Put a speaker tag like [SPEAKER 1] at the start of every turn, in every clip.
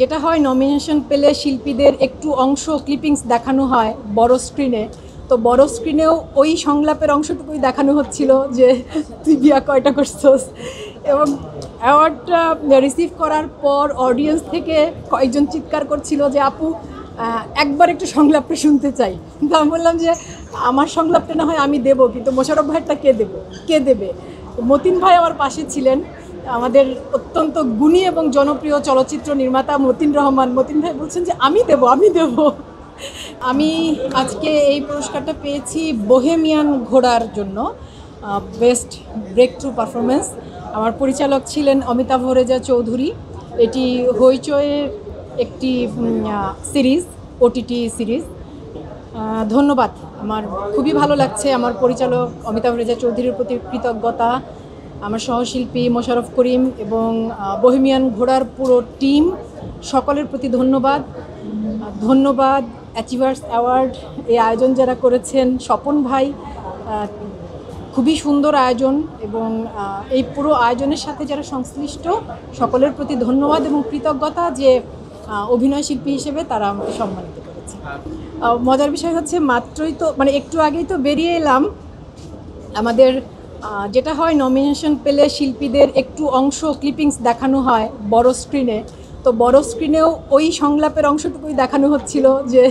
[SPEAKER 1] যেটা হয় নমিনেশন পেলে শিল্পীদের একটু অংশ ক্লিপিংস দেখানো হয় বড় স্ক্রিনে। তো বড় স্ক্রিনেও ওই সংলাপের অংশটুকুই দেখানো হচ্ছিল যে তুই বিয়া কয়টা করছস। এবং অ্যাওয়ার্ডটা রিসিভ করার পর অডিয়েন্স থেকে কয়েকজন চিৎকার করছিল যে আপু একবার একটু সংলাপটা শুনতে চাই। তো আমি বললাম যে আমার সংলাপটা না হয় আমি দেবো, কিন্তু মোশাররফ ভাইয়েরটা কে দেবে। মতিন ভাই আমার পাশে ছিলেন, আমাদের অত্যন্ত গুণী এবং জনপ্রিয় চলচ্চিত্র নির্মাতা মতিন রহমান। মতিন ভাই বলছেন যে আমি দেব। আমি আজকে এই পুরস্কারটা পেয়েছি বোহেমিয়ান ঘোড়ার জন্য, বেস্ট ব্রেক থ্রু পারফরমেন্স। আমার পরিচালক ছিলেন অমিতাভ রেজা চৌধুরী। এটি হইচয়ের একটি সিরিজ, ওটিটি সিরিজ। ধন্যবাদ। আমার খুবই ভালো লাগছে। আমার পরিচালক অমিতাভ রেজা চৌধুরীর প্রতি কৃতজ্ঞতা, আমার সহশিল্পী মোশাররফ করিম এবং বোহেমিয়ান ঘোড়ার পুরো টিম, সকলের প্রতি ধন্যবাদ। অ্যাচিভার্স অ্যাওয়ার্ড এই আয়োজন যারা করেছেন, স্বপন ভাই, খুবই সুন্দর আয়োজন, এবং এই পুরো আয়োজনের সাথে যারা সংশ্লিষ্ট সকলের প্রতি ধন্যবাদ এবং কৃতজ্ঞতা যে অভিনয় শিল্পী হিসেবে তারা আমাকে সম্মানিত করেছে। মজার বিষয় হচ্ছে মাত্রই তো একটু আগেই তো বেরিয়ে এলাম। আমাদের যেটা হয় নমিনেশন পেলে শিল্পীদের একটু অংশ ক্লিপিংস দেখানো হয় বড় স্ক্রিনে। তো বড় স্ক্রিনেও ওই সংলাপের অংশটুকুই দেখানো হচ্ছিল যে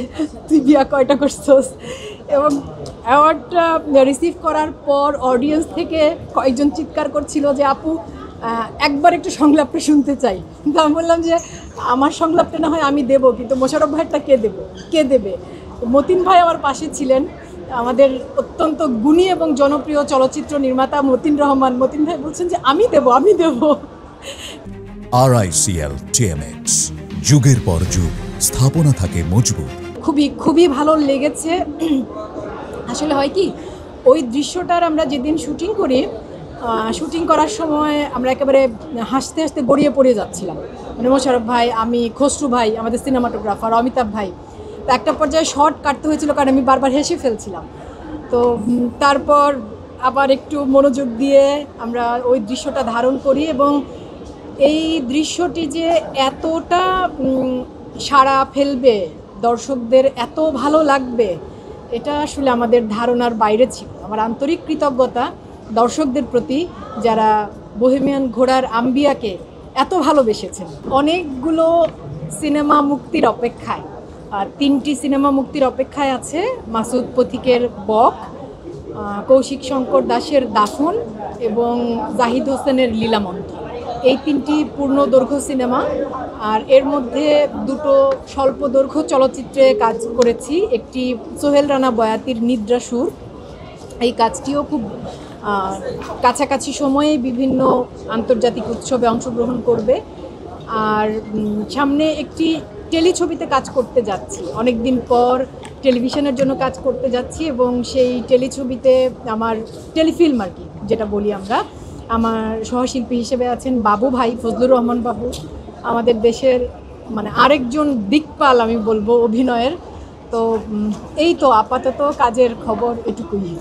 [SPEAKER 1] তুই বিয়া কয়টা করছস। এবং অ্যাওয়ার্ডটা রিসিভ করার পর অডিয়েন্স থেকে কয়েকজন চিৎকার করছিল যে আপু একবার একটু সংলাপটা শুনতে চাই। তো আমি বললাম যে আমার সংলাপটা না হয় আমি দেবো, কিন্তু মোশাররফ ভাইয়েরটা কে দেবে। মতিন ভাই আমার পাশে ছিলেন, আমাদের অত্যন্ত গুণী এবং জনপ্রিয় চলচ্চিত্র নির্মাতা মতিন রহমান। মতিন ভাই বলছেন যে আমি দেব।
[SPEAKER 2] RICL TMX, যুগের পর যুগ স্থাপনা থাকে মজবুত।
[SPEAKER 1] খুবই ভালো লেগেছে। আসলে হয় কি, ওই দৃশ্যটার আমরা যেদিন শুটিং করার সময় আমরা একেবারে হাসতে গড়িয়ে পড়ে যাচ্ছিলাম। মোশাররফ ভাই, আমি, খসরু ভাই, আমাদের সিনেমাটোগ্রাফার অমিতাভ ভাই। তো একটা পর্যায়ে শর্ট কাটতে হয়েছিল কারণ আমি বারবার হেসে ফেলছিলাম। তো তারপর আবার একটু মনোযোগ দিয়ে আমরা ওই দৃশ্যটা ধারণ করি, এবং এই দৃশ্যটি যে এতটা সাড়া ফেলবে, দর্শকদের এত ভালো লাগবে, এটা আসলে আমাদের ধারণার বাইরে ছিল। আমার আন্তরিক কৃতজ্ঞতা দর্শকদের প্রতি যারা বোহেমিয়ান ঘোড়ার আম্বিয়াকে এত ভালোবেসেছেন। অনেকগুলো সিনেমা মুক্তির অপেক্ষায়, আর 3টি সিনেমা মুক্তির অপেক্ষায় আছে। মাসুদ পথিকের বক, কৌশিক শঙ্কর দাসের দাফন এবং জাহিদ হোসেনের লীলামন্থন। এই 3টি পূর্ণদৈর্ঘ্য সিনেমা, আর এর মধ্যে 2টো স্বল্পদৈর্ঘ্য চলচ্চিত্রে কাজ করেছি। একটি সোহেল রানা বয়াতির নিদ্রা সুর, এই কাজটিও খুব কাছাকাছি সময়ে বিভিন্ন আন্তর্জাতিক উৎসবে অংশগ্রহণ করবে। আর সামনে একটি টেলিছবিতে কাজ করতে যাচ্ছি, অনেক দিন পর টেলিভিশনের জন্য কাজ করতে যাচ্ছি, এবং সেই টেলিছবিতে আমার টেলিফিল্ম আর কি যেটা বলি আমরা, আমার সহশিল্পী হিসেবে আছেন বাবু ভাই, ফজলুর রহমান বাবু, আমাদের দেশের আরেকজন দিকপাল আমি বলবো অভিনয়ের। তো এই তো আপাতত কাজের খবর এটুকুই।